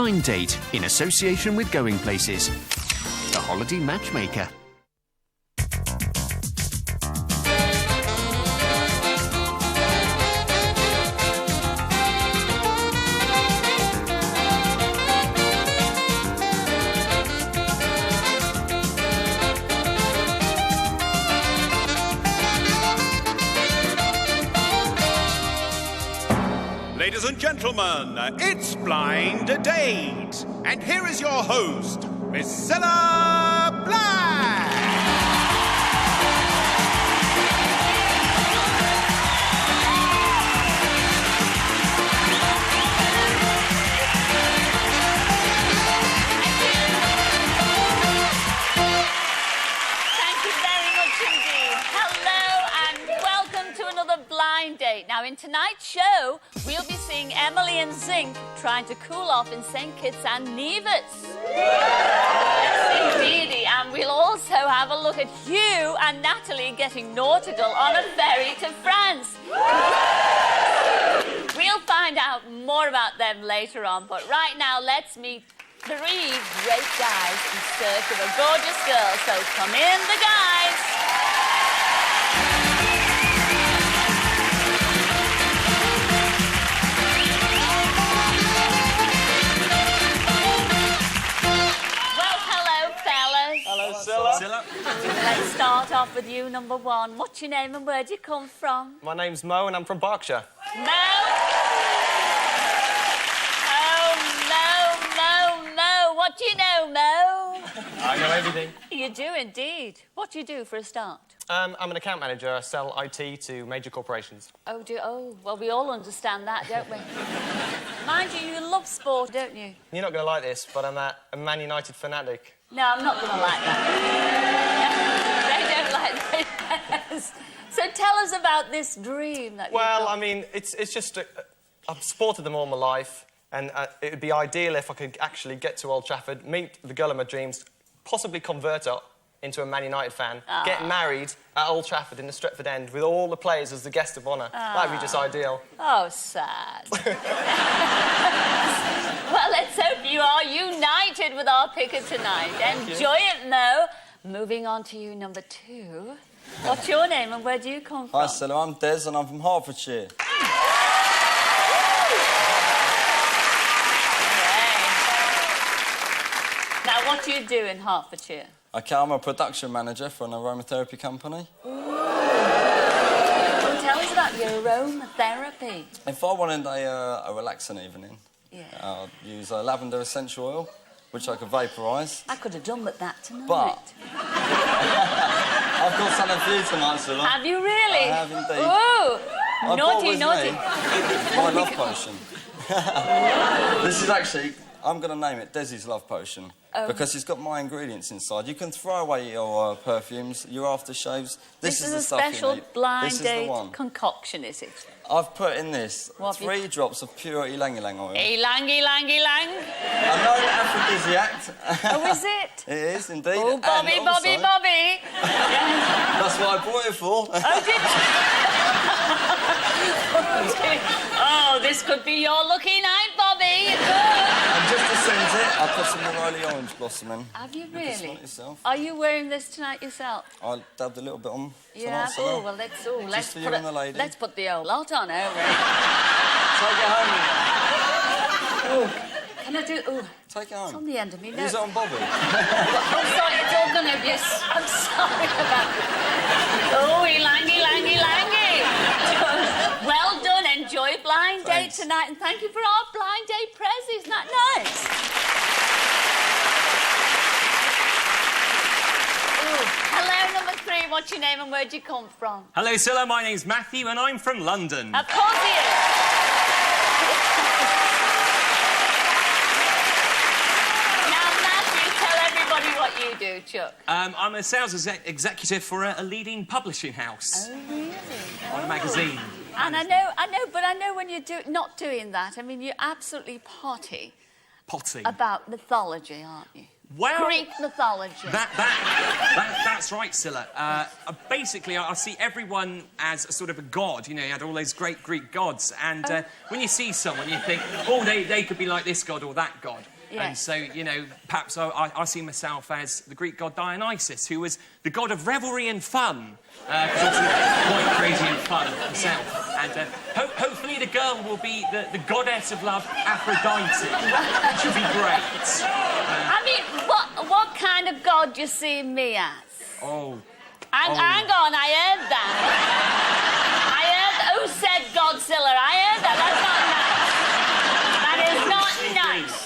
Blind Date in association with Going Places, the holiday matchmaker. Ladies and gentlemen, it's Blind Date. And here is your host, Priscilla Black. Thank you very much indeed. Hello and welcome to another Blind Date. Now, in tonight's show, we'll be seeing Emily and Zinc trying to cool off in St Kitts and Nevis. Yes, indeedy. And we'll also have a look at Hugh and Natalie getting nautical on a ferry to France. We'll find out more about them later on, but right now, let's meet three great guys in search of a gorgeous girl. So come in, the guys. Silla. Let's start off with you, number one. What's your name and where do you come from? My name's Mo and I'm from Berkshire. Mo? Oh, Mo. What do you know, Mo? I know everything. You do indeed. What do you do for a start? I'm an account manager. I sell IT to major corporations. Oh, well, we all understand that, don't we? Mind you love sport, don't you? You're not going to like this, but I'm a Man United fanatic. No, I'm not going to like that. They don't like this. So tell us about this dream that you've got. Well, I mean, it's just... I've supported them all my life, and it would be ideal if I could actually get to Old Trafford, meet the girl of my dreams, possibly convert her into a Man United fan, get married at Old Trafford in the Stretford End with all the players as the guest of honour. That'd be just ideal. Oh, sad. Well, let's hope you are united with our picker tonight. Enjoy it, Mo. Moving on to you, number two. What's your name and where do you come from? Hi, Stella. I'm Des and I'm from Hertfordshire. Now, what do you do in Hertfordshire? Okay, I'm a production manager for an aromatherapy company. Well, tell us about your aromatherapy. If I wanted a relaxing evening, Yeah. I'd use lavender essential oil, which I could vaporise. I could have done with that tonight. But I've got something for you tonight, Stella. Have you really? I have indeed. Ooh, I brought with naughty. me my love potion. This is actually... I'm going to name it Desi's Love Potion because it's got my ingredients inside. You can throw away your perfumes, your aftershaves. This is the a stuff you special need. blind This is date the one. concoction, is it? I've put in this What have 3 drops of pure ylang-ylang oil. Ylang. A known aphrodisiac. Oh, is it? It is, indeed. Oh, And Bobby. also- That's what I brought it for. Oh, did you? Oh, this could be your lucky night, Bobby. And just to scent it, I put some Neroli orange blossom in. Have you Just really? want yourself. Are you wearing this tonight yourself? I dabbed a little bit on Yeah. tonight, Stella. Oh, well, let's for you put and the lady. Let's put the old lot on over it. Take it home. Can I do? Oh, Take it it's on home. the end of me. No. Use it on Bobby. I'm sorry, it's all gonna be. I'm sorry about it. Oh, ylang. Well done. Enjoy Blind Date Thanks. tonight, and thank you for our Blind Date press. Isn't that nice? Ooh. Hello, number 3. What's your name and where do you come from? Hello, Silla. My name's Matthew and I'm from London. Of course he is. Now, Matthew, tell everybody what you do, Chuck. I'm a sales executive for a leading publishing house. Oh, really? On a magazine. And I know when you're not doing that, I mean, you're absolutely potty Potty. about mythology, aren't you? Well, Greek mythology. That's right, Scylla. Basically, I see everyone as a sort of a god. You know, you had all those great Greek gods. And when you see someone, you think, oh, they could be like this god or that god. Yes. And so, you know, perhaps I see myself as the Greek god Dionysus, who was the god of revelry and fun. Because obviously quite crazy and fun himself. And hopefully the girl will be the goddess of love, Aphrodite. Which will be great. I mean, what kind of god do you see me as? Oh. Hang on, I heard that. Who said Godzilla? I heard that. That's not nice. That is not nice.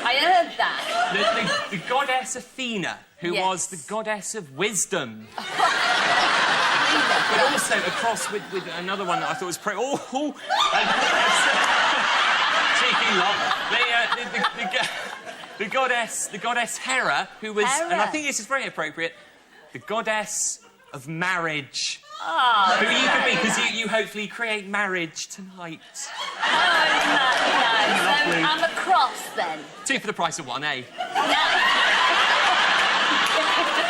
I heard that. The goddess Athena, who Yes. was the goddess of wisdom. But also across with another one that I thought was pretty... cheeky lot. The goddess Hera, who was... Hera. And I think this is very appropriate, the goddess of marriage. Oh, Who you could be, because you hopefully create marriage tonight. oh, nice. Lovely. I'm a cross, then. 2 for the price of 1, eh? No.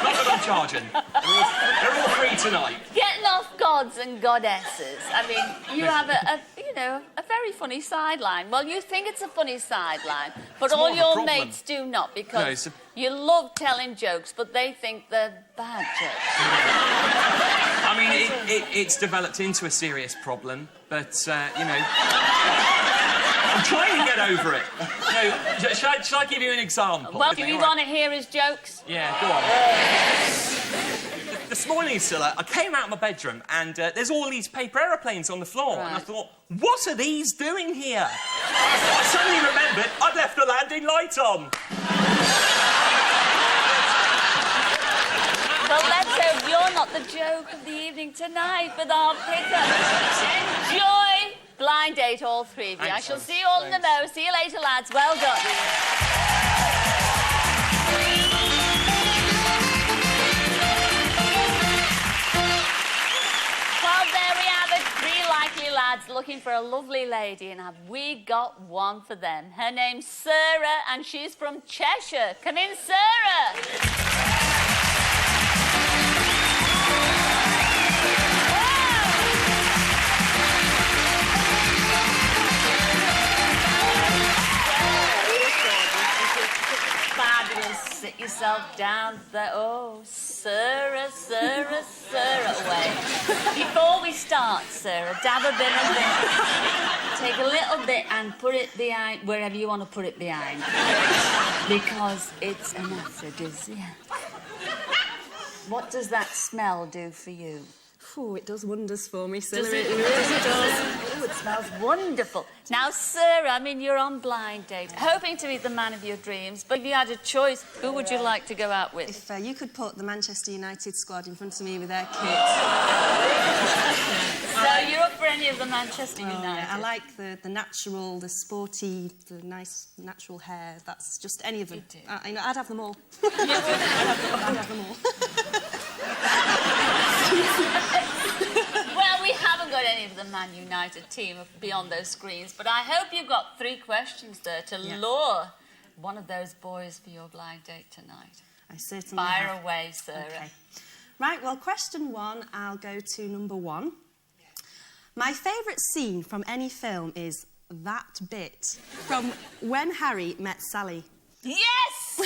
Not that I'm charging. They're all free tonight. Getting off gods and goddesses. I mean, you have a very funny sideline. Well, you think it's a funny sideline, but It's more all of a your problem. mates do not, No, because it's a- you love telling jokes, but they think they're bad jokes. I mean, it's developed into a serious problem, but, you know... I'm trying to get over it. No, shall I give you an example? Well, do you want to hear his jokes? Yeah, go on. This morning, Scylla, I came out of my bedroom and there's all these paper aeroplanes on the floor. And I Right. thought, what are these doing here? I suddenly remembered I'd left the landing light on. Well, let's hope you're not the joke of the evening tonight with our pickup. Enjoy Blind Date, all 3 of you. Thanks, I shall Sam. see you all in the mo. See you later, lads. Well done. Well, there we have it. 3 likely lads looking for a lovely lady, and have we got one for them? Her name's Sarah, and she's from Cheshire. Come in, Sarah. Fabulous. Sit yourself down there. Oh, Sarah, Sarah, Sarah. Away. Before we start, Sarah, dab a bit of this. Take a little bit and put it behind, wherever you want to put it behind. Because it's an aphrodisiac. What does that smell do for you? Oh, it does wonders for me, Scylla. Does It it? really does. Oh, it smells wonderful. Now, Sarah, I mean, you're on Blind Date, hoping to meet the man of your dreams, but if you had a choice, who would you like to go out with? If you could put the Manchester United squad in front of me with their kit. So you're up for any of the Manchester Oh, United? yeah, I like the natural, the sporty, the nice natural hair. That's just any of them. You do. I'd have them all. You would? I'd have them all. Well, we haven't got any of the Man United team beyond those screens, but I hope you've got 3 questions there to lure one of those boys for your blind date tonight. I certainly Fire have. away, Sarah. Okay. Right, well, question 1, I'll go to number 1. My favourite scene from any film is that bit from When Harry Met Sally. Yes!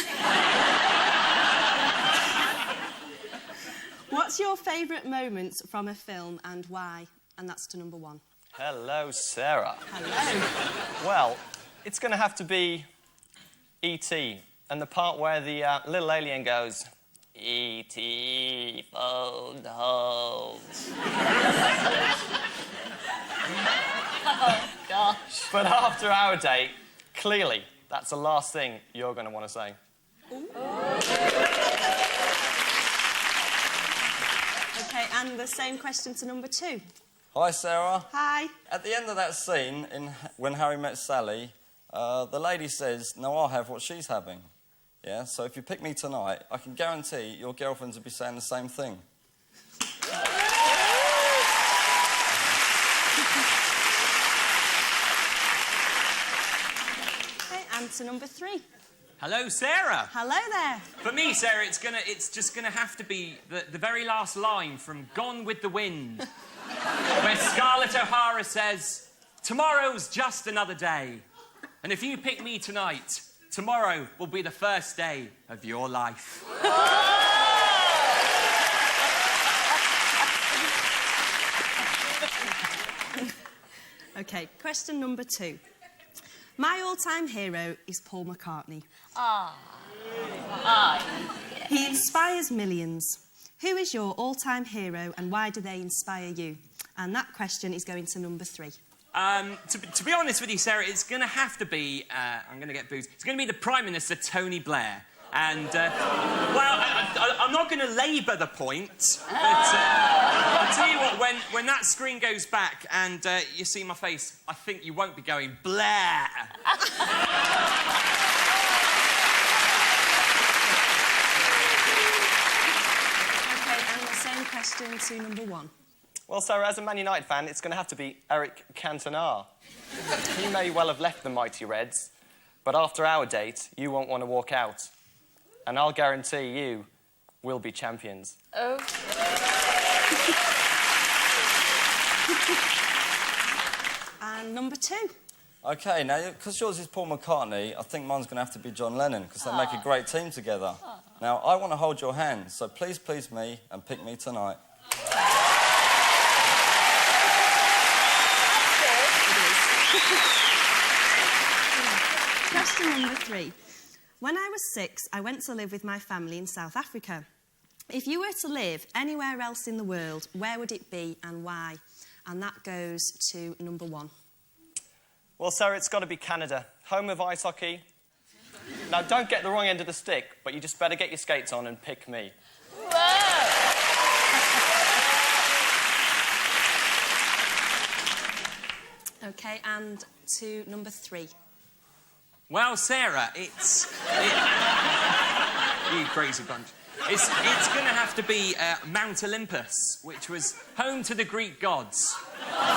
What's your favourite moment from a film and why? And that's to number 1. Hello, Sarah. Hello. Well, it's going to have to be E.T. and the part where the little alien goes, E.T. phone holds. Oh, gosh. But after our date, clearly, that's the last thing you're going to want to say. OK, and the same question to number 2. Hi, Sarah. Hi. At the end of that scene in When Harry Met Sally, the lady says, "No, I'll have what she's having." Yeah, so if you pick me tonight, I can guarantee your girlfriends will be saying the same thing. OK, and to number 3. Hello, Sarah. Hello there. For me, Sarah, it's just gonna have to be the very last line from Gone with the Wind, where Scarlett O'Hara says, "Tomorrow's just another day, and if you pick me tonight, tomorrow will be the first day of your life. OK, question number 2. My all-time hero is Paul McCartney. He inspires millions. Who is your all-time hero and why do they inspire you? And that question is going to number 3. To be honest with you, Sarah, it's going to have to be... I'm going to get booed. It's going to be the Prime Minister, Tony Blair. And, well, I'm not going to labour the point, but I'll tell you what, when that screen goes back and you see my face, I think you won't be going, Blair! OK, and the same question to number 1. Well, Sarah, as a Man United fan, it's going to have to be Eric Cantona. He may well have left the mighty Reds, but after our date, you won't want to walk out. And I'll guarantee you will be champions. Oh. And number 2. OK, now, because yours is Paul McCartney, I think mine's going to have to be John Lennon, because they make a great team together. Now, I want to hold your hand, so please please me and pick me tonight. Question number 3. When I was 6, I went to live with my family in South Africa. If you were to live anywhere else in the world, where would it be and why? And that goes to number 1. Well, Sarah, it's got to be Canada, home of ice hockey. Now, don't get the wrong end of the stick, but you just better get your skates on and pick me. OK, and to number 3. Well, Sarah, it's... You crazy bunch. It's going to have to be Mount Olympus, which was home to the Greek gods,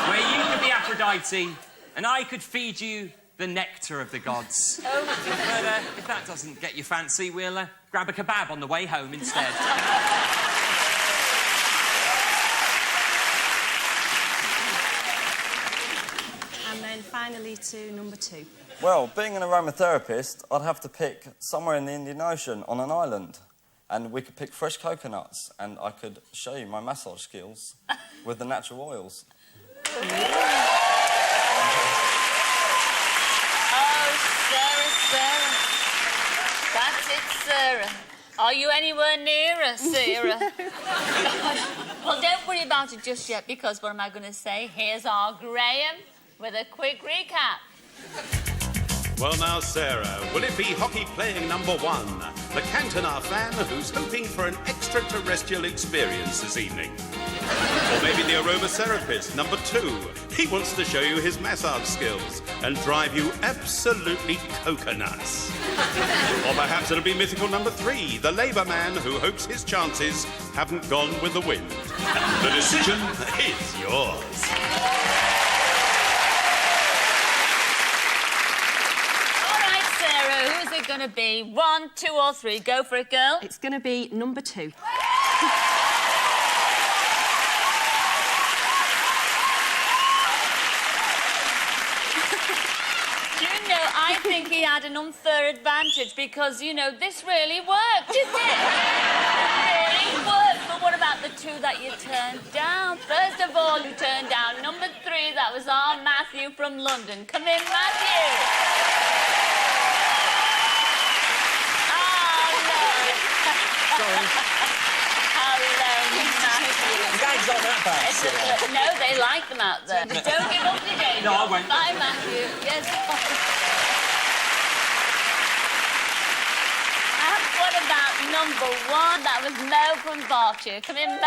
where you could be Aphrodite and I could feed you the nectar of the gods. But if that doesn't get you fancy, we'll grab a kebab on the way home instead. And then finally to number 2. Well, being an aromatherapist, I'd have to pick somewhere in the Indian Ocean on an island. And we could pick fresh coconuts, and I could show you my massage skills with the natural oils. Sarah. That's it, Sarah. Are you anywhere near us, Sarah? Well, don't worry about it just yet, because what am I going to say? Here's our Graham with a quick recap. Well, now, Sarah, will it be hockey playing number 1, the Cantona fan who's hoping for an extraterrestrial experience this evening? Or maybe the aromatherapist number 2. He wants to show you his massage skills and drive you absolutely coconuts. Or perhaps it'll be mythical number 3, the Labour man who hopes his chances haven't gone with the wind. The decision is yours. Who's it going to be? 1, 2 or 3? Go for it, girl. It's going to be number 2. You know, I think he had an unfair advantage because, you know, this really worked, didn't it? It really worked. But what about the 2 that you turned down? First of all, you turned down number 3. That was our Matthew from London. Come in, Matthew. No, they like them out there. Don't give up your game. No, I won't. Bye, Matthew. Yes. And what about number 1? That was Mo from Berkshire. Come in, Mo.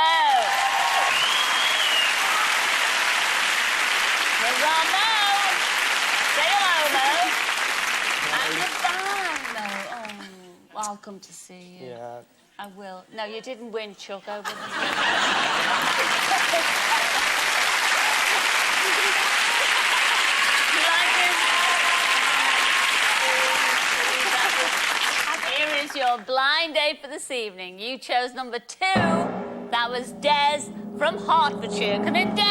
Here's our Mo. Say hello, Mo. And goodbye, Mo. Oh, I'll come to see you. Yeah. I will. No, you didn't win, Chuck, over there. You like it? Here is your blind date for this evening. You chose number 2. That was Des from Hertfordshire. Come in, Des.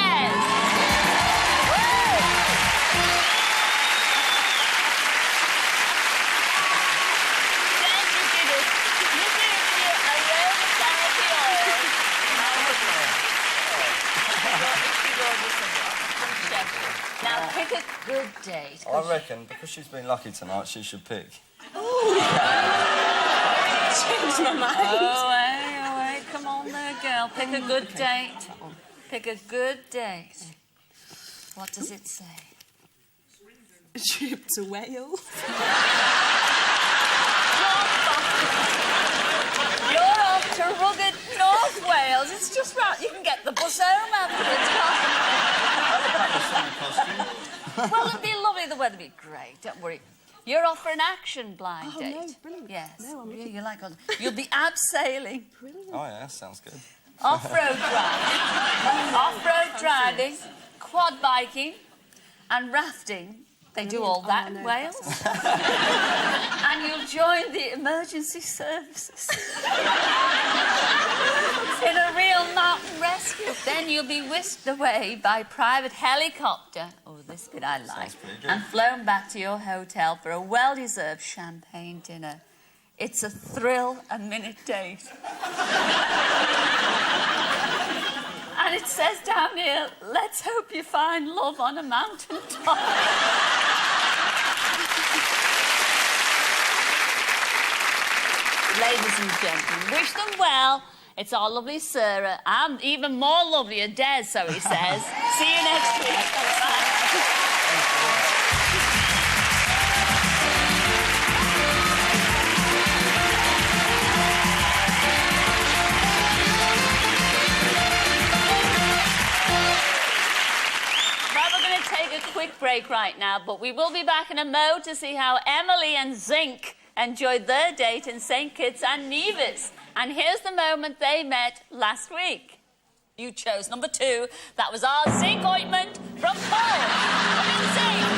good date. I reckon, because she's been lucky tonight, she should pick. Changed my mind. Oh, hey, come on there, girl. Pick a good date. Pick a good date. What does it say? Trip to Wales. You're off to rugged North Wales. It's just right. You can get the bus home afterwards. Well, it'd be lovely. The weather'd be great. Don't worry. You're off for an action blind date. No, brilliant. Yes. No, I'm looking... You like you'll be abseiling. Brilliant. Oh, yeah, sounds good. Off-road driving. Off-road driving, quad biking, and rafting. They do all that in Wales. And you'll join the emergency services. In a real mountain rescue. Then you'll be whisked away by private helicopter. Oh, this bit I like. And flown back to your hotel for a well-deserved champagne dinner. It's a thrill-a-minute date. And it says down here, let's hope you find love on a mountain top. Ladies and gentlemen, wish them well. It's our lovely Sarah, and even more lovelier Des, so he says. See you next week. Bye. Take a quick break right now, but we will be back in a mo to see how Emily and Zinc enjoyed their date in St. Kitts and Nevis. And here's the moment they met last week. You chose number 2. That was our zinc ointment from Paul. Come in, Zinc.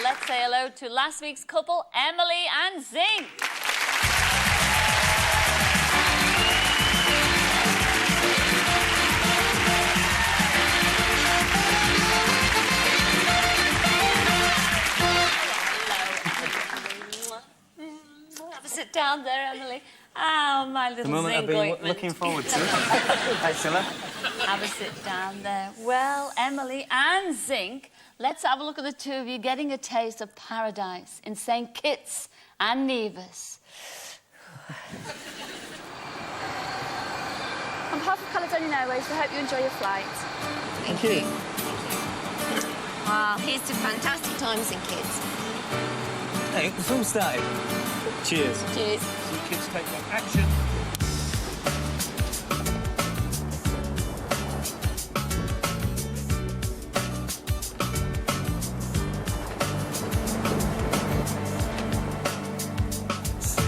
Let's say hello to last week's couple, Emily and Zinc. Have a sit down there, Emily. Oh, my little The moment I've Zinc been ointment. looking forward to. Thanks, Ella. Have a sit down there. Well, Emily and Zinc, let's have a look at the two of you getting a taste of paradise in St. Kitts and Nevis. On behalf of Caledonian Airways, we hope you enjoy your flight. Thank you. Wow, here's to fantastic times in Kids. Hey, the film started. Cheers. Cheers. See kids take one. Action.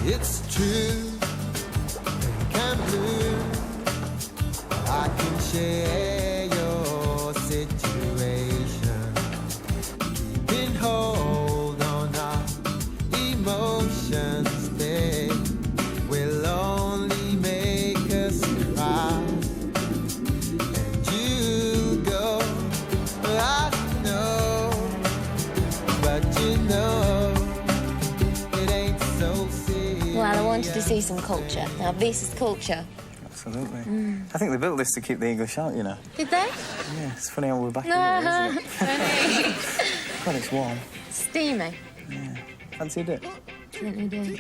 It's true, pink and blue. I can share your situation. Keeping hold on our emotions, they will only make us cry. And you go, I know, but you know. Well, I wanted to see some culture. Now, this is culture. Absolutely. I think they built this to keep the English out, you know. Did they? Yeah, it's funny how we're back in here, isn't it? Funny. God, it's warm. Steamy. Yeah. Fancy a dip? Certainly do.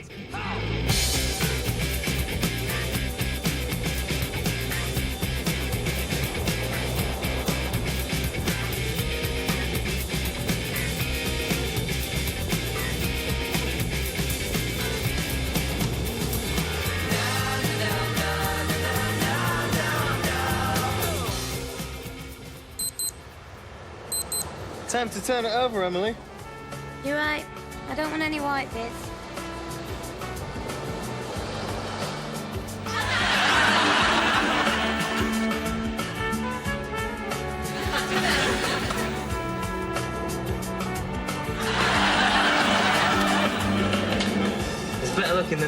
Time to turn it over, Emily. You're right. I don't want any white bits.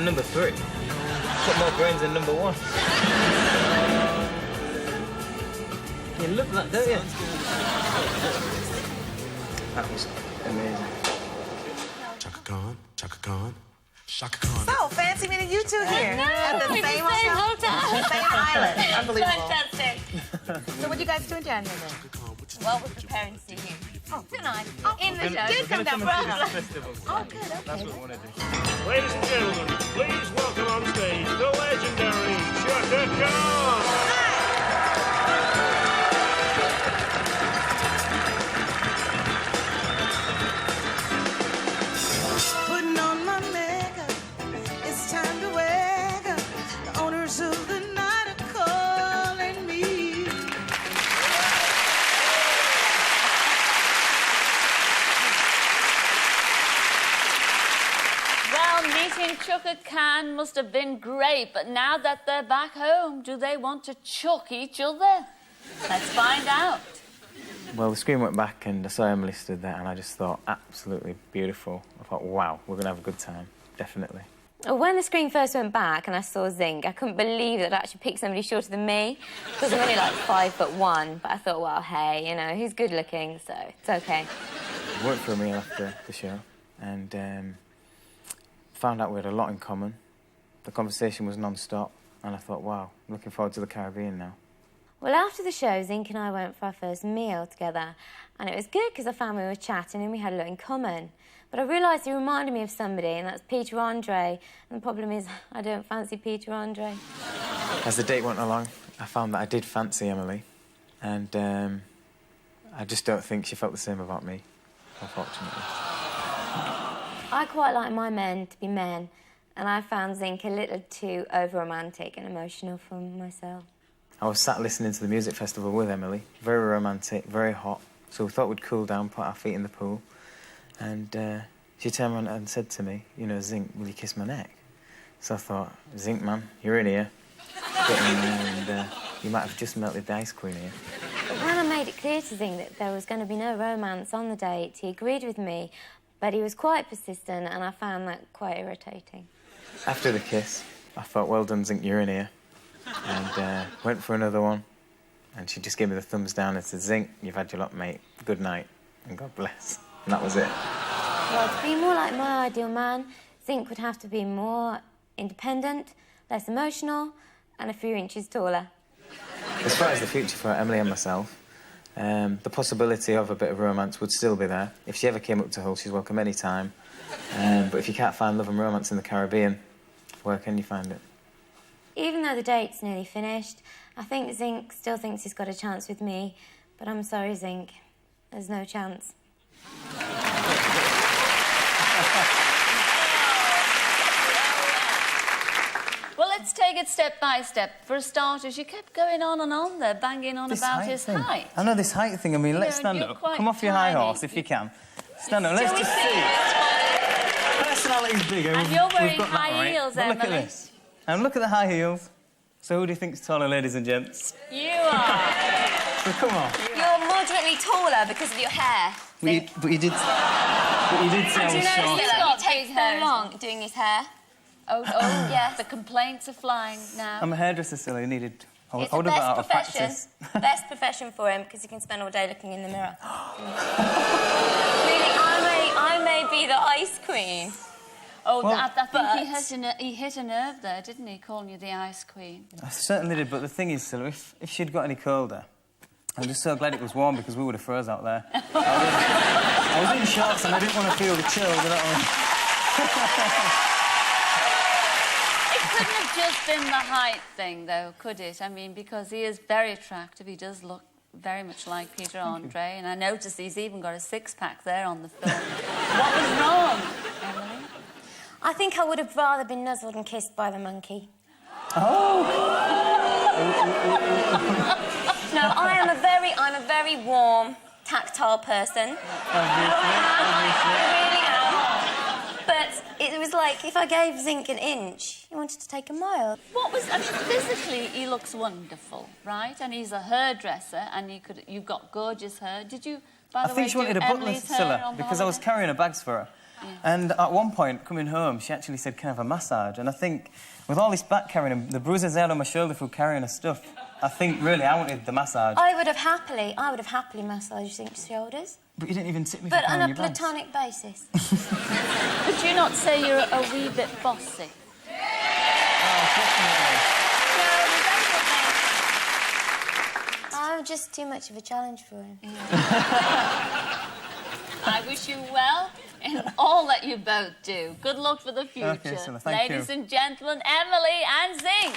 than number 3. Got more brains than number 1. You love that, don't you? That was amazing. Chaka Khan, Chaka Khan, Shaka Khan. So, fancy meeting you two here at the same hotel, same island. Unbelievable. Fantastic. So, what are you guys doing down here then? Well, we're preparing to see you. Oh, Tonight, in the show. Did come down from London. Oh, good, okay. That's what we want to do. Ladies and gentlemen, please welcome on stage the legendary Chaka Khan. Putting on my makeup, it's time to wake up. The owners of the night are calling me. Well, meeting Chaka Khan must have been great, but now that they're back home, do they want to chuck each other? Let's find out. Well, the screen went back and I saw Emily stood there and I just thought, absolutely beautiful. I thought, wow, we're going to have a good time, definitely. When the screen first went back and I saw Zinc, I couldn't believe that I'd actually picked somebody shorter than me, because I'm only like 5'1", but I thought, well, hey, you know, he's good looking, so it's okay. I worked for a meal after the show and found out we had a lot in common. The conversation was non-stop and I thought, wow, I'm looking forward to the Caribbean now. Well, after the show, Zinc and I went for our first meal together, and it was good because I found we were chatting and we had a lot in common. But I realised he reminded me of somebody, and that's Peter Andre. And the problem is, I don't fancy Peter Andre. As the date went along, I found that I did fancy Emily, and I just don't think she felt the same about me, unfortunately. I quite like my men to be men, and I found Zinc a little too over-romantic and emotional for myself. I was sat listening to the music festival with Emily, very romantic, very hot, so we thought we'd cool down, put our feet in the pool, and she turned around and said to me, you know, Zinc, will you kiss my neck? So I thought, Zinc, man, you're in here. Get in there and you might have just melted the ice queen here. But when I made it clear to Zinc that there was going to be no romance on the date, he agreed with me, but he was quite persistent, and I found that quite irritating. After the kiss, I thought, well done, Zinc, you're in here. And went for another one, and she just gave me the thumbs down and said, Zinc, you've had your lot, mate. Good night, and God bless. And that was it. Well, to be more like my ideal man, Zinc would have to be more independent, less emotional, and a few inches taller. As far as the future for Emily and myself, the possibility of a bit of romance would still be there. If she ever came up to Hull, she's welcome any time. But if you can't find love and romance in the Caribbean, where can you find it? Even though the date's nearly finished, I think Zinc still thinks he's got a chance with me, but I'm sorry, Zinc. There's no chance. Well, let's take it step by step. For starters, you kept going on and on there, banging on about his height. I know this height thing. I mean, let's stand up. Come off your high horse if you can. Stand up. Let's just see. Personality's bigger. And you're wearing high heels, Emily. Look at this. And look at the high heels. So who do you think's taller, ladies and gents? You are. So come on. You're moderately taller because of your hair. But you did say I was short. He takes so long doing his hair. Oh, yes. The complaints are flying now. I'm a hairdresser, still. I needed... It's the best profession. Best profession for him because he can spend all day looking in the mirror. Really, I may be the ice queen. Oh, well, I think he hit a nerve there, didn't he, calling you the Ice Queen? I certainly did, but the thing is, Scylla, if she'd got any colder, I'm just so glad it was warm because we would have froze out there. I was in shorts and I didn't want to feel the chill, you know what I mean? It couldn't have just been the height thing, though, could it? I mean, because he is very attractive. He does look very much like Peter Andre, and I noticed he's even got a six-pack there on the film. What was wrong, Emily? I think I would have rather been nuzzled and kissed by the monkey. Oh! No, I'm a very warm, tactile person. I really am. But it was like if I gave Zinc an inch, he wanted to take a mile. I mean, physically, he looks wonderful, right? And he's a hairdresser, and you've got gorgeous hair. Did you, by the way, I think she wanted a butler, Scylla, because I was carrying her bags for her. And at one point, coming home, she actually said, can I have a massage? And I think, with all this back carrying and the bruises I had on my shoulder through carrying her stuff, I think, really, I wanted the massage. I would have happily massaged Zinc's shoulders. But you didn't even tip me But for on carrying a your bags. platonic basis. Could you not say you're a wee bit bossy? I'm just too much of a challenge for him. I wish you well in all that you both do. Good luck for the future. Okay, Silla, thank you. Ladies and gentlemen, Emily and Zink.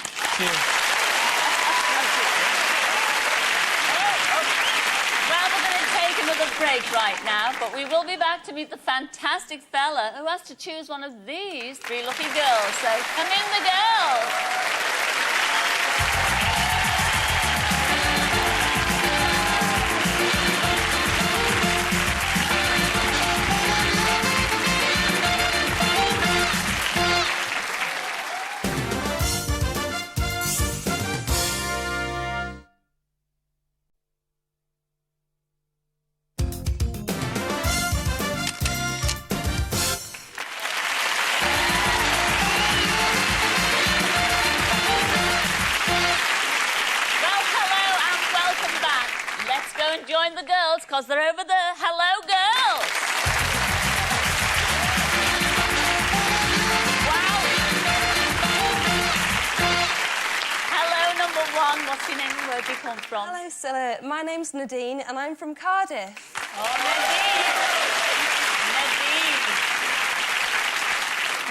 Well, we're going to take another break right now, but we will be back to meet the fantastic fella who has to choose one of these 3 lucky girls. So come in, the girls. Join the girls, because they're over there. Hello, girls. Wow. Hello, number 1. What's your name and where do you come from? Hello, Silla. My name's Nadine, and I'm from Cardiff. Oh,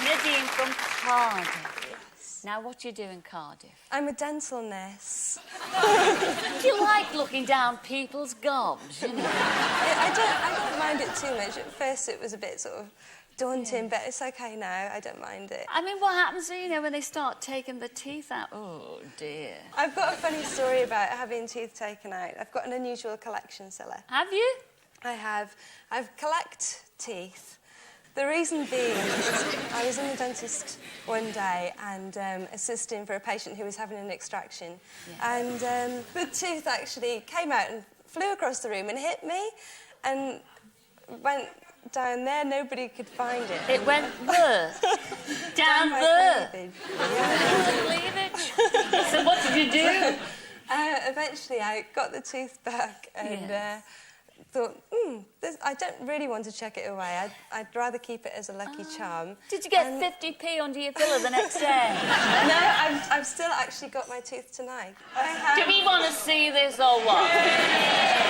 Nadine. Nadine from Cardiff. Now, what do you do in Cardiff? I'm a dental nurse. Do you like looking down people's gobs, you know? I don't mind it too much. At first, it was a bit sort of daunting, but it's OK now. I don't mind it. I mean, what happens, you know, when they start taking the teeth out? Oh, dear. I've got a funny story about having teeth taken out. I've got an unusual collection, Silla. Have you? I have. I collect teeth. The reason being is I was in the dentist one day and assisting for a patient who was having an extraction. Yeah. And the tooth actually came out and flew across the room and hit me and went down there. Nobody could find it. It went where? Down there? Yeah. Cleavage. So what did you do? Eventually I got the tooth back and... thought, I don't really want to chuck it away. I'd rather keep it as a lucky charm. Did you get 50p under your pillow the next day? No, I've still actually got my tooth tonight. Do we want to see this or what?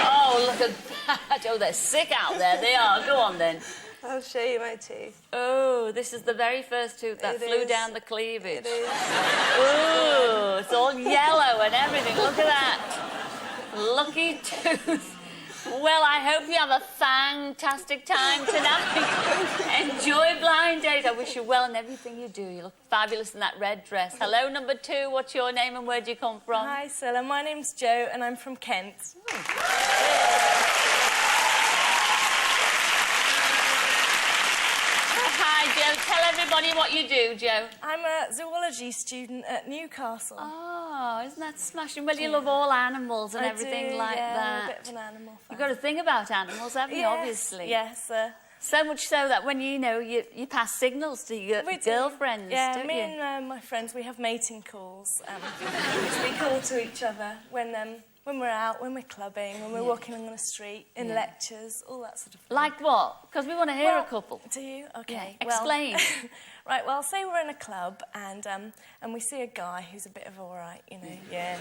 Oh, look at that. Oh, they're sick out there. They are. Go on, then. I'll show you my teeth. Oh, this is the very first tooth that flew down the cleavage. It is. Oh, it's all yellow and everything. Look at that. Lucky tooth. Well, I hope you have a fantastic time tonight. Enjoy Blind Date. I wish you well in everything you do. You look fabulous in that red dress. Hello, number 2. What's your name and where do you come from? Hi, Silla. My name's Jo and I'm from Kent. Hi, Jo. Tell everybody what you do, Jo. I'm a zoology student at Newcastle. Oh, isn't that smashing? Well, you love all animals and everything like that. I'm a bit of an animal fan. You've got to think about animals, haven't you, obviously? Yes, So much so that when you pass signals to your girlfriends, yeah, don't me you? and my friends, we have mating calls, which we call to each other when we're out, when we're clubbing, when we're walking along the street, in lectures, all that sort of thing. Like what? Because we want to hear a couple. Do you? OK. Yeah. Explain. Right, well, say we're in a club and we see a guy who's a bit of all right, you know. Yeah,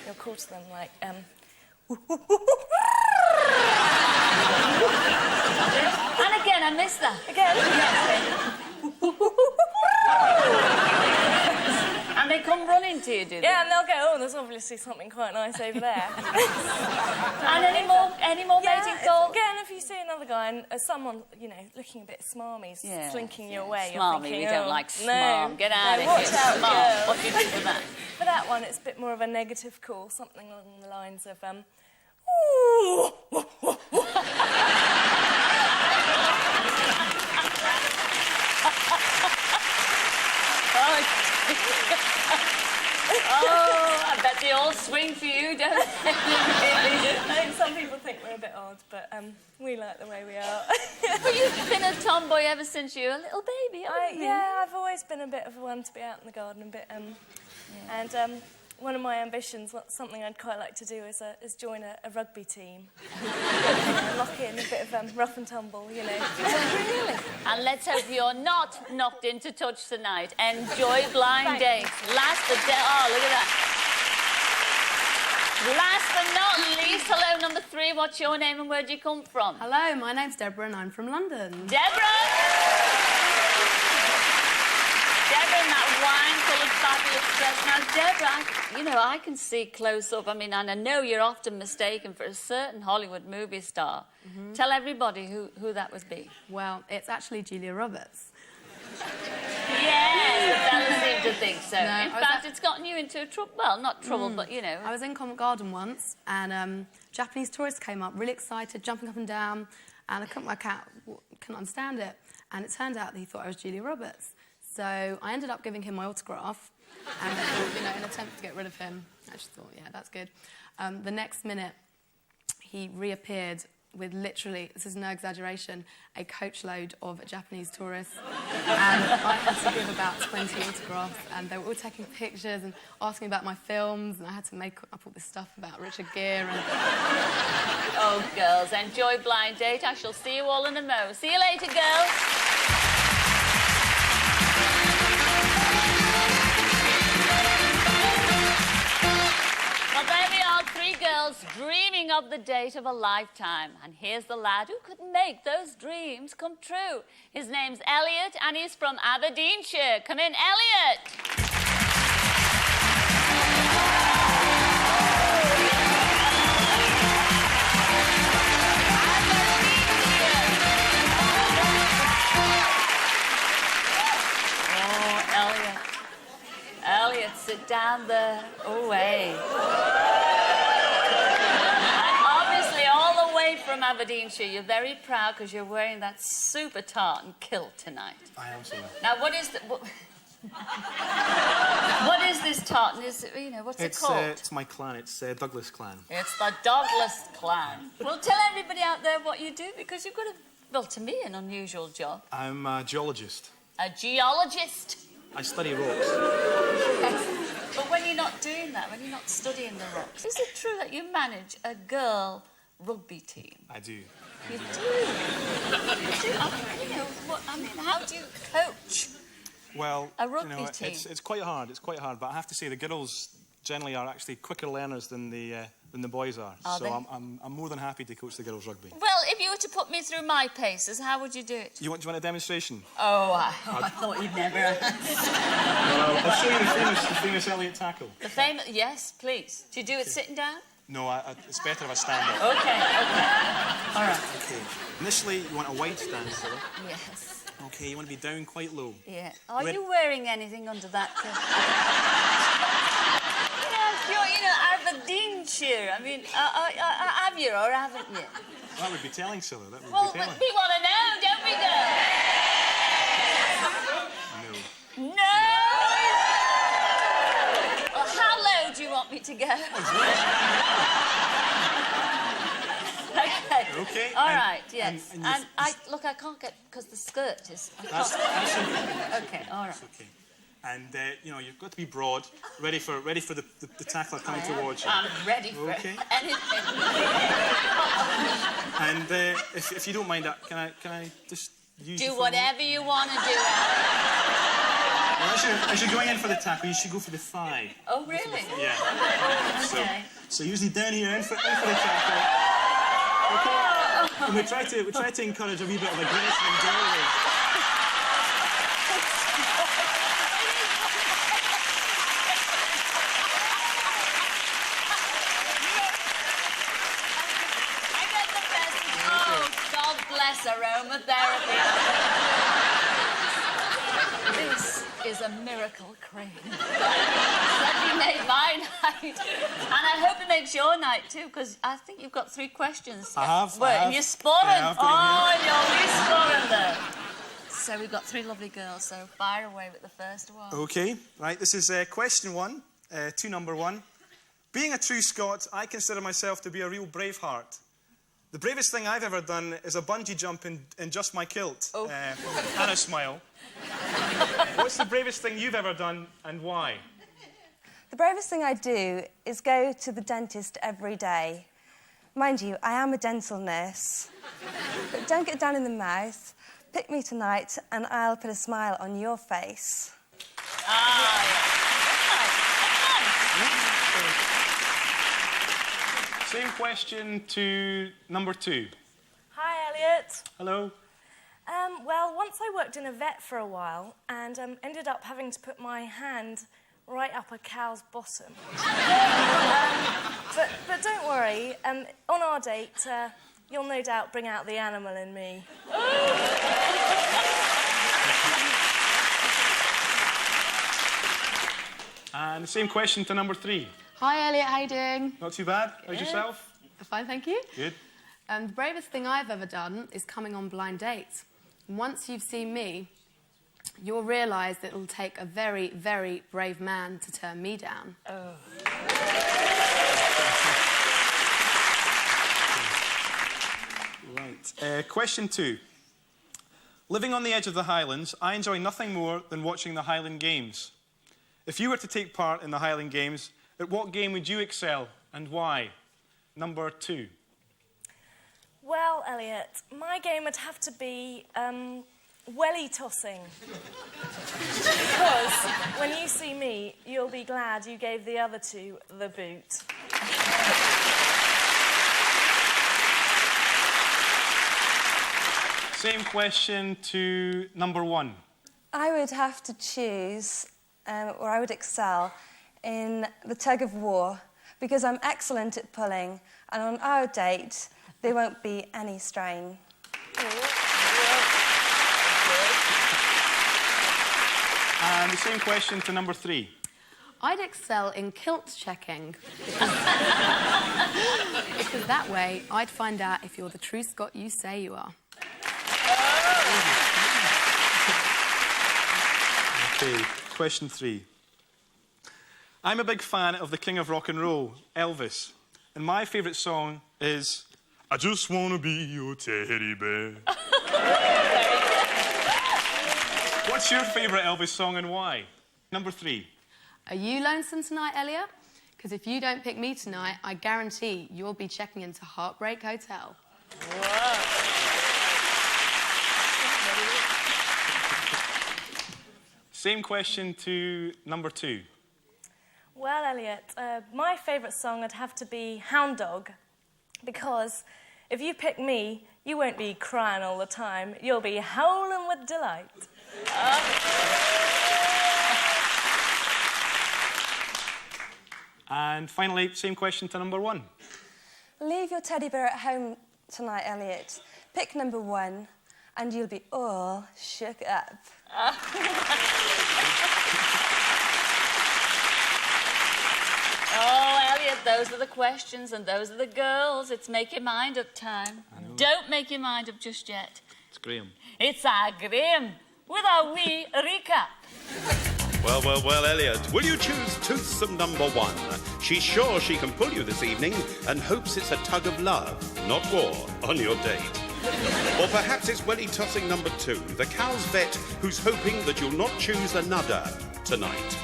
you'll call to them like, And again, I missed that. Again? And they come running to you, do they? Yeah, and they'll go, oh, there's obviously something quite nice over there. And any more mating calls? Again, if you see another guy and someone, you know, looking a bit smarmy, slinking your way, you're Smarmy, thinking, we don't like smarm. No, Get out of here. watch out, Smarm. girl. What do you do for that? For that one, it's a bit more of a negative call, something along the lines of, Oh, I bet they all swing for you, don't they? I think some people think we're a bit odd, but we like the way we are. Well, you've been a tomboy ever since you were a little baby, haven't you? Yeah, I've always been a bit of a one to be out in the garden a bit. And one of my ambitions, something I'd quite like to do is join a rugby team. Lock in a bit of rough and tumble, you know. Really? And let's hope you're not knocked into touch tonight. Enjoy blind dates. Oh, look at that. Last but not least, hello, number 3. What's your name and where do you come from? Hello, my name's Deborah and I'm from London. Deborah! Deborah in that wine-coloured fabulous dress. Now, Deborah, you know, I can see close up. I mean, and I know you're often mistaken for a certain Hollywood movie star. Tell everybody who that would be. Well, it's actually Julia Roberts. Yes, I seem to think so. In fact, it's gotten you into trouble. Well, not trouble, but, you know. I was in Covent Garden once, and Japanese tourists came up, really excited, jumping up and down, and I couldn't work out, couldn't understand it. And it turned out that he thought I was Julia Roberts. So I ended up giving him my autograph, and you know, in an attempt to get rid of him, I just thought, yeah, that's good. The next minute, he reappeared with literally, this is no exaggeration, a coachload of Japanese tourists. And I had to give about 20 autographs, and they were all taking pictures and asking about my films, and I had to make up all this stuff about Richard Gere and... Oh, girls, enjoy blind date. I shall see you all in a mo. See you later, girls. Well, there we are, 3 girls dreaming of the date of a lifetime. And here's the lad who could make those dreams come true. His name's Elliot, and he's from Aberdeenshire. Come in, Elliot. Elliot, sit down there. Away. And obviously, all the way from Aberdeenshire, you're very proud because you're wearing that super tartan kilt tonight. I am, sir. Now, what is the... What is this tartan? Is it, you know, what's it called? It's my clan. It's Douglas clan. It's the Douglas clan. Well, tell everybody out there what you do, because you've got well, to me, an unusual job. I'm a geologist. A geologist? I study rocks. Yes. But when you're not doing that, when you're not studying the rocks, is it true that you manage a girl rugby team? I do. You do? You do? You know, I mean, how do you coach a rugby team? It's quite hard. It's quite hard. But I have to say, the girls generally are actually quicker learners than the boys are. So I'm more than happy to coach the girls rugby. Well, if you were to put me through my paces, how would you do it? Do you want a demonstration? Oh, I thought you'd never ask. Well, I'll show you the famous Elliot tackle. The famous... Yes, please. Do you do it sitting down? No, it's better if I stand up. OK. All right. OK. Initially, you want a wide stance, sir. Yes. OK, you want to be down quite low. Yeah. Are you wearing anything under that? You know, Aberdeenshire. I mean, have you or haven't you? That would be telling, Scylla. That would be well, telling. We want to know, don't we, girl? No. No? Well, how low do you want me to go? OK. OK. All right, yes. And look, I can't get... because the skirt is... That's OK, all right. That's OK. And, you know, you've got to be broad, ready for the tackler coming towards you. I'm ready for anything. And if you don't mind that, can I just use you do whatever you want to do, Well, as you're going in for the tackle, you should go for the thigh. Oh, really? Yeah. OK. So usually down here, in for the tackle. OK? And we try to encourage a wee bit of aggression and doorway. Aromatherapy. This is a miracle cream. Certainly made my night. And I hope it makes your night too, because I think you've got 3 questions. I have. You're sporting. You're sporting there. So we've got 3 lovely girls, so fire away with the first one. OK. Right, this is question 1, 2 number 1. Being a true Scot, I consider myself to be a real braveheart. The bravest thing I've ever done is a bungee jump in just my kilt. Oh. And a smile. What's the bravest thing you've ever done and why? The bravest thing I do is go to the dentist every day. Mind you, I am a dental nurse. But don't get down in the mouth. Pick me tonight and I'll put a smile on your face. Ah, Same question to number 2. Hi, Elliot. Hello. Well, once I worked in a vet for a while and ended up having to put my hand right up a cow's bottom. But don't worry, on our date, you'll no doubt bring out the animal in me. And the same question to number 3. Hi, Elliot. How you doing? Not too bad. How's Good. yourself? Fine, thank you. Good. The bravest thing I've ever done is coming on blind dates. Once you've seen me, you'll realise that it'll take a very, very brave man to turn me down. Oh. Right. Question 2. Living on the edge of the Highlands, I enjoy nothing more than watching the Highland Games. If you were to take part in the Highland Games, at what game would you excel and why? Number 2. Well, Elliot, my game would have to be welly tossing. Because when you see me, you'll be glad you gave the other 2 the boot. Same question to number 1. I would have to choose, or I would excel, in the tug of war, because I'm excellent at pulling, and on our date, there won't be any strain. And the same question to number 3. I'd excel in kilt checking. Because that way, I'd find out if you're the true Scot you say you are. Okay, question 3. I'm a big fan of the King of Rock and Roll, Elvis, and my favourite song is I Just Wanna Be Your Teddy Bear. What's your favourite Elvis song and why? Number 3. Are you lonesome tonight, Elliot? Because if you don't pick me tonight, I guarantee you'll be checking into Heartbreak Hotel. Same question to number 2. Well, Elliot, my favourite song would have to be Hound Dog, because if you pick me, you won't be crying all the time. You'll be howling with delight. And finally, same question to number 1. Leave your teddy bear at home tonight, Elliot. Pick number 1, and you'll be all shook up. Oh, Elliot, those are the questions and those are the girls. It's make your mind up time. Don't make your mind up just yet. It's Graham. It's our Graham with our wee recap. Well, well, well, Elliot, will you choose toothsome number 1? She's sure she can pull you this evening and hopes it's a tug of love, not war, on your date. Or perhaps it's welly tossing number 2, the cow's vet who's hoping that you'll not choose another tonight.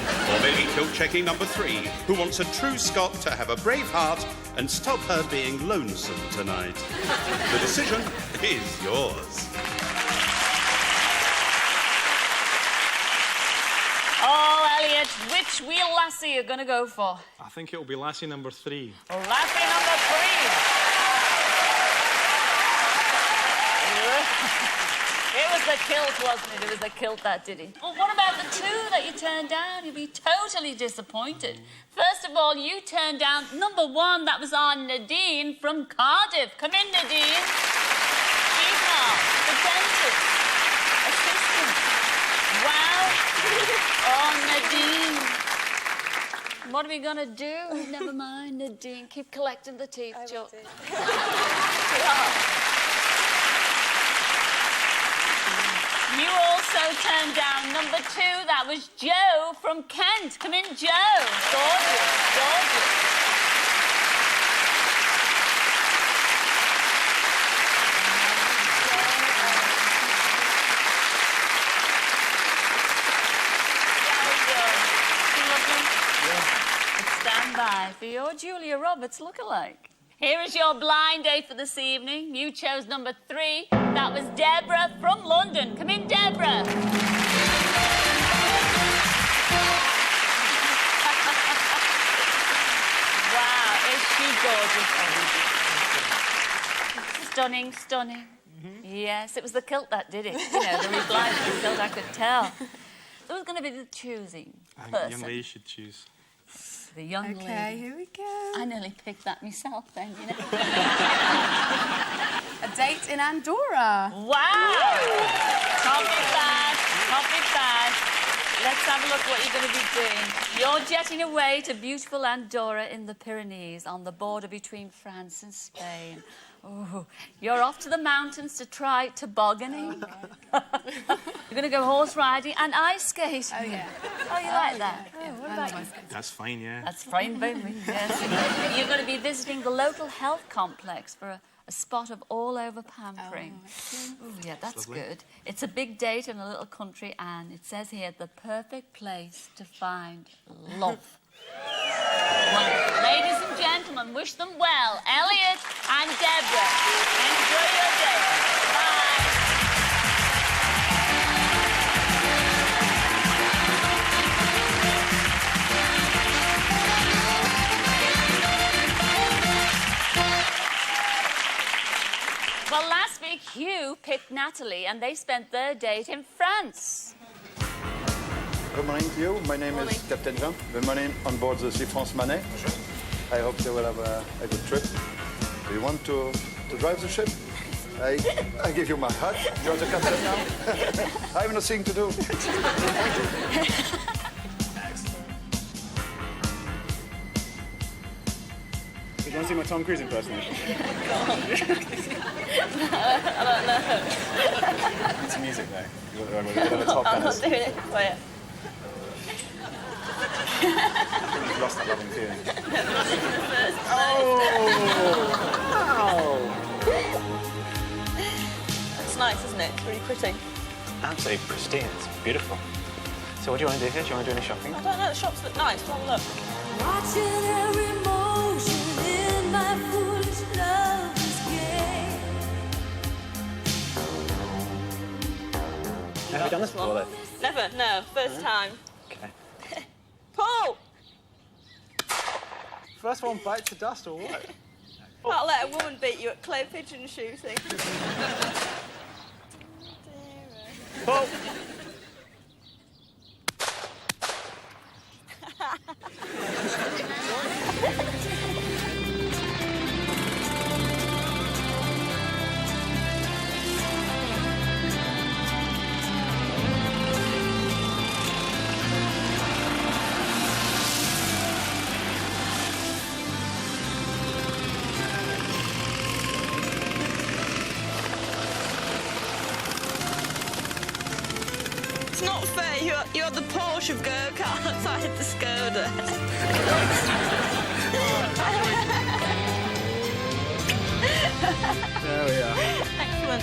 Or maybe kilt checking number 3, who wants a true Scot to have a brave heart and stop her being lonesome tonight. The decision is yours. Oh, Elliot, which wee lassie are you going to go for? I think it'll be lassie number 3. Lassie number 3. It was the kilt, wasn't it? It was the kilt that did it. Well, what about the 2 that you turned down? You'll be totally disappointed. First of all, you turned down number 1. That was our Nadine from Cardiff. Come in, Nadine. Sweetheart, the dentist. Assistant. Wow. Oh, Nadine. What are we going to do? Never mind, Nadine. Keep collecting the teeth, Chuck. You also turned down number 2. That was Joe from Kent. Come in, Joe. Gorgeous, gorgeous. Stand by for your Julia Roberts lookalike. Here is your blind date for this evening. You chose number 3. That was Deborah from London. Come in, Deborah. Wow, is she gorgeous? Stunning, stunning. Yes, it was the kilt that did it. You know, the blind kilt, I could tell. There was going to be the choosing I think person. the young lady should choose. The young lady. Okay, here we go. I nearly picked that myself then, you know. A date in Andorra. Wow! Top it bad, top it bad. Let's have a look what you're going to be doing. You're jetting away to beautiful Andorra in the Pyrenees on the border between France and Spain. Oh, you're off to the mountains to try tobogganing. You're going to go horse riding and ice skating. Oh, yeah. Oh, you like that? Oh, what about you? That's fine, yeah. That's fine by me, yes. You're going to be visiting the local health complex for a spot of all-over pampering. Oh, yeah, that's good. It's a big date in a little country, and it says here, the perfect place to find love. Wonderful. Ladies and gentlemen, wish them well. Elliot and Deborah, enjoy your day. Bye. Well, last week, Hugh picked Natalie, and they spent their date in France. Good morning to you. My name is Captain Jean. Good morning on board the Sea France Manet. I hope you will have a good trip. Do you want to drive the ship? I give you my hat. You're the captain now. I have nothing to do. Do you want to see my Tom Cruise impersonation? I don't know. It's music, though. You've got the top I'm not tennis. doing it for you. You've lost that loving feeling. It's nice, isn't it? It's really pretty. Absolutely pristine. It's beautiful. So what do you want to do here? Do you want to do any shopping? I don't know, the shops look nice. Have a look. Watching every motion in my foolish love's game. Have you done this before, though? Never, no. First time. Okay. Paul! First one bites the dust or what? Can't let a woman beat you at clay pigeon shooting. Paul! It's not fair. You're the Porsche of go-karts. I had the Skoda. There we are. Excellent.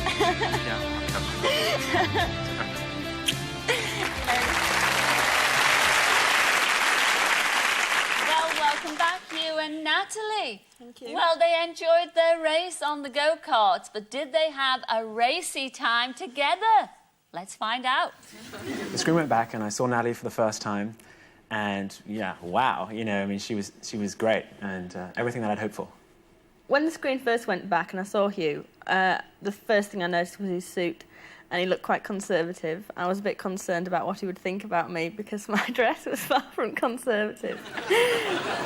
Well, welcome back, you and Natalie. Thank you. Well, they enjoyed their race on the go-karts, but did they have a racy time together? Let's find out. The screen went back and I saw Natalie for the first time, and yeah, wow, you know, I mean, she was great, and everything that I'd hoped for. When the screen first went back and I saw Hugh, the first thing I noticed was his suit, and he looked quite conservative. I was a bit concerned about what he would think about me because my dress was far from conservative.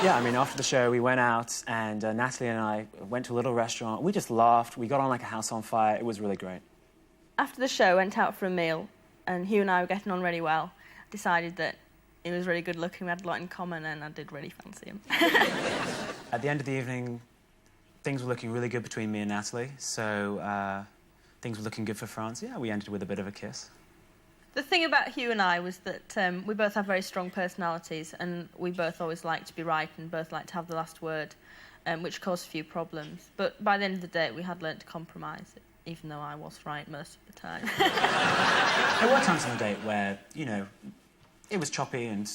Yeah, I mean, after the show, we went out, and Natalie and I went to a little restaurant. We just laughed. We got on like a house on fire. It was really great. After the show, I went out for a meal, and Hugh and I were getting on really well. I decided that he was really good looking, we had a lot in common, and I did really fancy him. At the end of the evening, things were looking really good between me and Natalie, so things were looking good for France. Yeah, we ended with a bit of a kiss. The thing about Hugh and I was that we both have very strong personalities, and we both always like to be right and both like to have the last word, which caused a few problems. But by the end of the day, we had learnt to compromise, even though I was right most of the time. There were times on the date where, you know, it was choppy and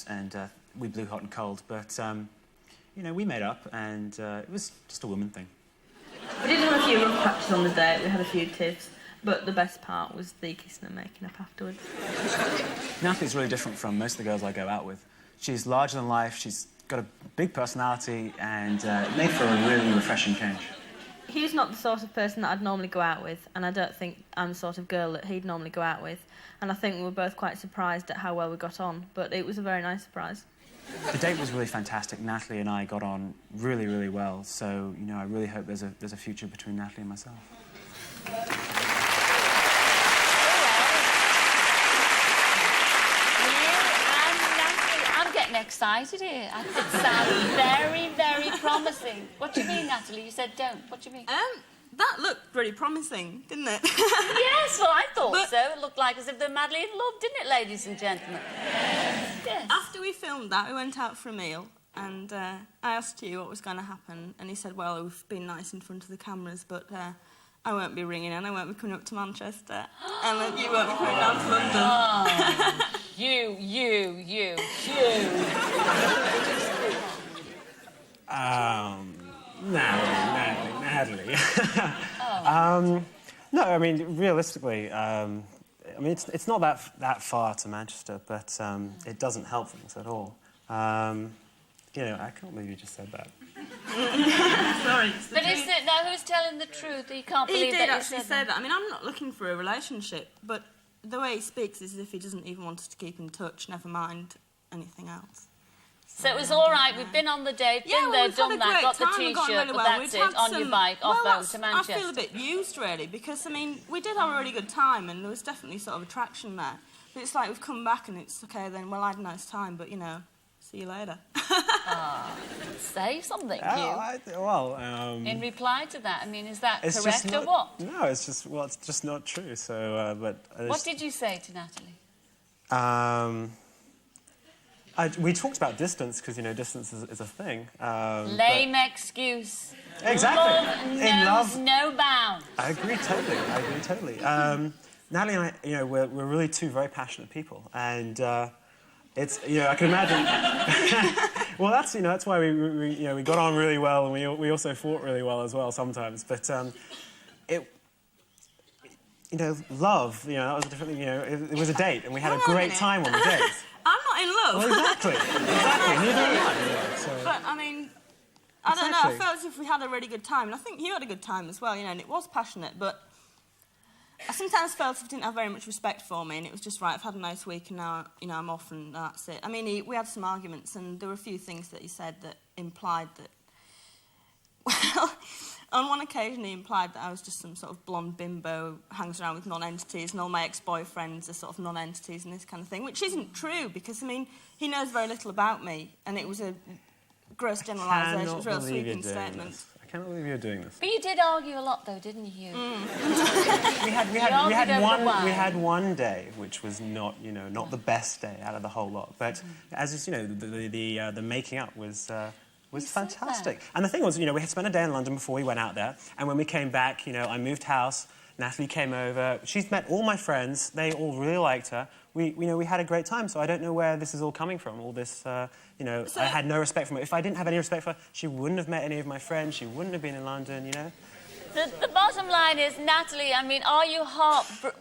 we blew hot and cold, but, you know, we made up and it was just a woman thing. We did have a few rough patches on the date, we had a few tiffs, but the best part was the kissing and making up afterwards. Natalie's really different from most of the girls I go out with. She's larger than life, she's got a big personality and made for a really refreshing change. He's not the sort of person that I'd normally go out with, and I don't think I'm the sort of girl that he'd normally go out with. And I think we were both quite surprised at how well we got on, but it was a very nice surprise. The date was really fantastic. Natalie and I got on really, really well, so, you know, I really hope there's a future between Natalie and myself. Excited here. I think it sounds very, very promising. What do you mean, Natalie? You said don't. What do you mean? That looked really promising, didn't it? Yes, well, I thought so. It looked like as if they're madly in love, didn't it, ladies and gentlemen? Yes. After we filmed that, we went out for a meal, and I asked Hugh what was going to happen, and he said, well, we've been nice in front of the cameras, but I won't be ringing in, I won't be coming up to Manchester, and then you won't be coming down to London. Oh. You. Natalie. No, I mean, realistically, I mean, it's not that far to Manchester, but it doesn't help things at all. You know, I can't believe you just said that. Sorry. But is it now who's telling the truth? You can't believe that you said that. He did actually say that. I mean, I'm not looking for a relationship, but the way he speaks is as if he doesn't even want us to keep in touch, never mind anything else. So it was all right. We've been on the date, been there, done that, got the T-shirt, but that's it, on your bike, off home to Manchester. I feel a bit used, really, because, I mean, we did have a really good time and there was definitely sort of attraction there. But it's like we've come back and it's, OK, then, well, I had a nice time, but, you know, see you later. Say something, Hugh. In reply to that, I mean, is that correct or what? No, it's just not true, so, but... What did you say to Natalie? We talked about distance, because, you know, distance is a thing. Lame excuse. Exactly. Love knows no bounds. I agree totally. Natalie and I, you know, we're really two very passionate people, and it's, you know, I can imagine... Well, that's, you know, that's why we got on really well, and we also fought really well as well sometimes, but you know, love, you know, that was a different thing, you know, it was a date, and we had a great time on the date. I'm not in love. Well, exactly. Neither am I. You know, so. But, I mean, I don't know, I felt as if we had a really good time, and I think you had a good time as well, you know, and it was passionate, but I sometimes felt as if he didn't have very much respect for me, and it was just, right, I've had a nice week, and now, you know, I'm off, and that's it. I mean, we had some arguments, and there were a few things that he said that implied that... Well, on one occasion he implied that I was just some sort of blonde bimbo, hangs around with non-entities, and all my ex-boyfriends are sort of non-entities and this kind of thing, which isn't true, because, I mean, he knows very little about me, and it was a gross generalisation, it was a real sweeping statement. I cannot believe you're doing this. But you did argue a lot, though, didn't you? We had one day which was not, you know, not the best day out of the whole lot. But as you know, the making up was fantastic. And the thing was, you know, we had spent a day in London before we went out there, and when we came back, you know, I moved house. Natalie came over. She's met all my friends. They all really liked her. We had a great time, so I don't know where this is all coming from, all this, you know, I had no respect for her. If I didn't have any respect for her, she wouldn't have met any of my friends, she wouldn't have been in London, you know? The bottom line is, Natalie, I mean, are you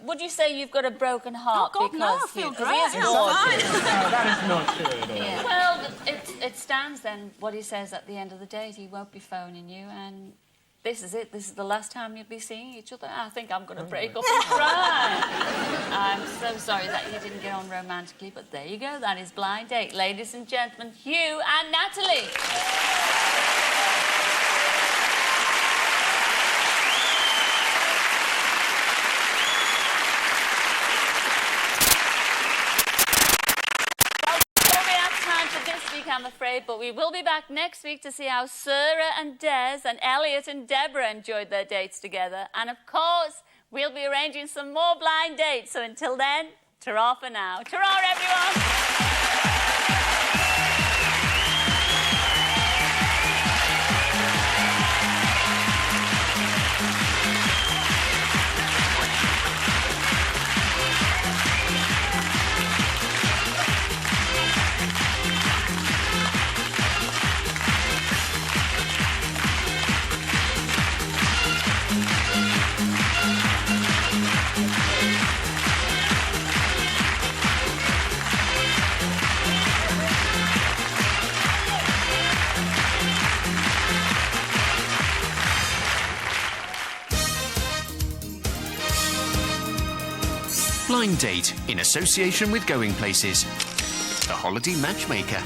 would you say you've got a broken heart? Oh, God, no, I feel great. He is gorgeous. No, that is not true at all. Yeah. Well, it stands then, what he says at the end of the date. He won't be phoning you, and this is it. This is the last time you'll be seeing each other. I think I'm going to break up and cry. I'm so sorry that you didn't get on romantically, but there you go. That is Blind Date. Ladies and gentlemen, Hugh and Natalie. I'm afraid, but we will be back next week to see how Sarah and Des and Elliot and Deborah enjoyed their dates together. And, of course, we'll be arranging some more blind dates. So until then, Ta-ra for now. Ta-ra, everyone. Blind Date in association with Going Places, the holiday matchmaker.